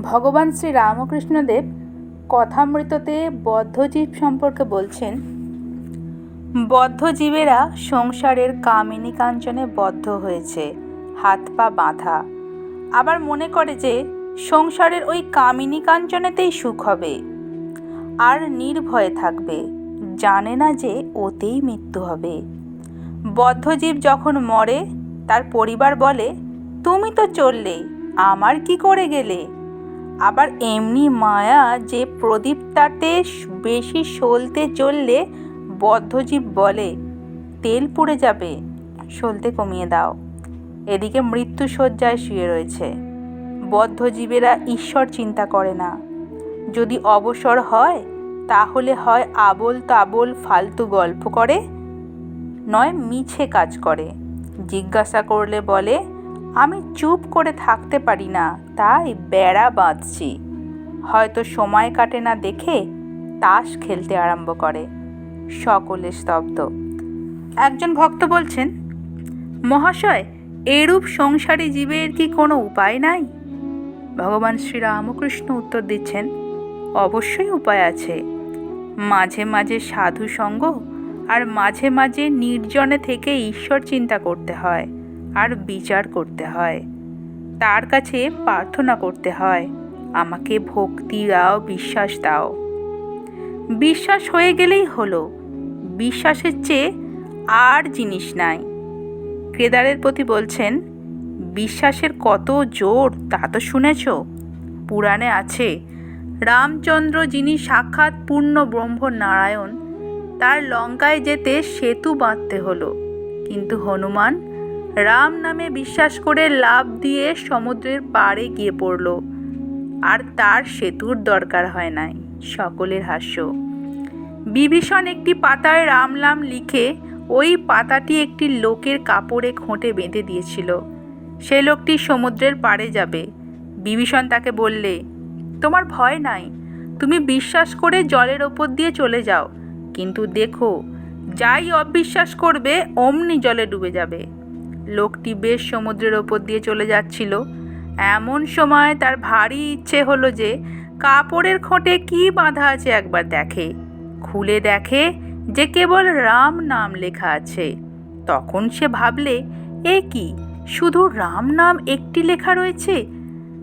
ভগবান শ্রী রামকৃষ্ণদেব কথামৃততে বদ্ধজীব সম্পর্কে বলছেন, বদ্ধজীবেরা সংসারের কামিনী কাঞ্চনে বদ্ধ হয়েছে, হাত পা বাঁধা। আবার মনে করে যে সংসারের ওই কামিনী কাঞ্চনেতেই সুখ হবে আর নির্ভয়ে থাকবে, জানে না যে ওতেই মৃত্যু হবে। বদ্ধজীব যখন মরে তার পরিবার বলে, তুমি তো চললে, আমার কি করে গেলে? আবার এমনি মায়া যে প্রদীপটাতে বেশি সলতে চললে বদ্ধজীব বলে, তেল পুড়ে যাবে, সলতে কমিয়ে দাও। এদিকে মৃত্যু শয্যায় শুয়ে রয়েছে। বদ্ধজীবেরা ঈশ্বর চিন্তা করে না। যদি অবসর হয় তাহলে হয় আবোল তাবোল ফালতু গল্প করে, নয় মিছে কাজ করে। জিজ্ঞাসা করলে বলে, আমি চুপ করে থাকতে পারি না, তাই বেড়া বাঁধছি। হয়তো সময় কাটে না দেখে তাস খেলতে আরম্ভ করে। সকলে স্তব্ধ। একজন ভক্ত বলছেন, মহাশয়, এরূপ সংসারী জীবের কি কোনো উপায় নাই? ভগবান শ্রীরামকৃষ্ণ উত্তর দিচ্ছেন, অবশ্যই উপায় আছে। মাঝে মাঝে সাধু সঙ্গ আর মাঝে মাঝে নির্জনে থেকে ঈশ্বর চিন্তা করতে হয় আর বিচার করতে হয়। তার কাছে প্রার্থনা করতে হয়, আমাকে ভক্তি দাও, বিশ্বাস দাও। বিশ্বাস হয়ে গেলেই হলো। বিশ্বাসের চেয়ে আর জিনিস নাই। কেদারের প্রতি বলছেন, বিশ্বাসের কত জোর তা তো শুনেছ। পুরাণে আছে, রামচন্দ্র যিনি সাক্ষাৎ পূর্ণ ব্রহ্ম নারায়ণ, তার লঙ্কায় যেতে সেতু বাঁধতে হলো, কিন্তু হনুমান রাম নামে বিশ্বাস করে লাফ দিয়ে সমুদ্রের পাড়ে গিয়ে পড়ল, আর তার সেতুর দরকার হয় নাই। সকলের হাস্য। বিভীষণ একটি পাতায় রাম নাম লিখে ওই পাতাটি একটি লোকের কাপড়ে খোঁটে বেঁধে দিয়েছিল। সে লোকটি সমুদ্রের পাড়ে যাবে। বিভীষণ তাকে বললে, তোমার ভয় নাই, তুমি বিশ্বাস করে জলের ওপর দিয়ে চলে যাও, কিন্তু দেখো যাই অবিশ্বাস করবে অমনি জলে ডুবে যাবে। লোকটি বেশ সমুদ্রের ওপর দিয়ে চলে যাচ্ছিল। এমন সময় তার ভারী ইচ্ছে হলো যে কাপড়ের খোঁটে কি বাঁধা আছে একবার দেখে। খুলে দেখে যে কেবল রাম নাম লেখা আছে। তখন সে ভাবলে, এ কি, শুধু রাম নাম একটি লেখা রয়েছে।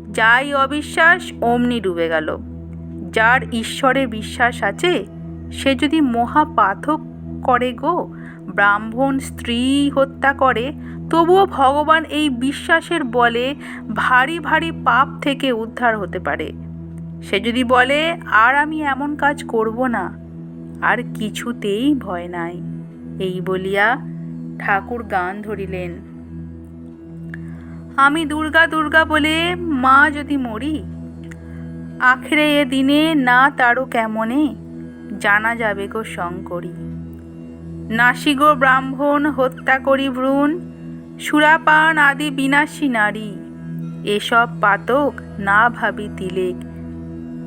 যাই অবিশ্বাস অমনি ডুবে গেল। যার ঈশ্বরে বিশ্বাস আছে সে যদি মহাপাতক করে গো, ব্রাহ্মণ স্ত্রী হত্যা করে, তবুও ভগবান এই বিশ্বাসের বলে ভারী ভারী পাপ থেকে উদ্ধার হতে পারে। সে যদি বলে, আর আমি এমন কাজ করব না, আর কিছুতেই ভয় নাই। এই বলিয়া ঠাকুর গান ধরিলেন, আমি দুর্গা দুর্গা বলে মা যদি মরি, আখেরে এ দিনে না তারও কেমনে জানা যাবে গো শঙ্করী। নাসি গো ব্রাহ্মণ হত্যা করি ভ্রূণ, সুরাপান আদি বিনাশী নারী। এসব পাতক না ভাবি তিলেক,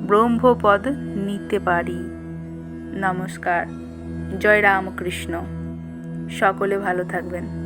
ব্রহ্মপদ নিতে পারি। নমস্কার। জয় রামকৃষ্ণ। সকলে ভালো থাকবেন।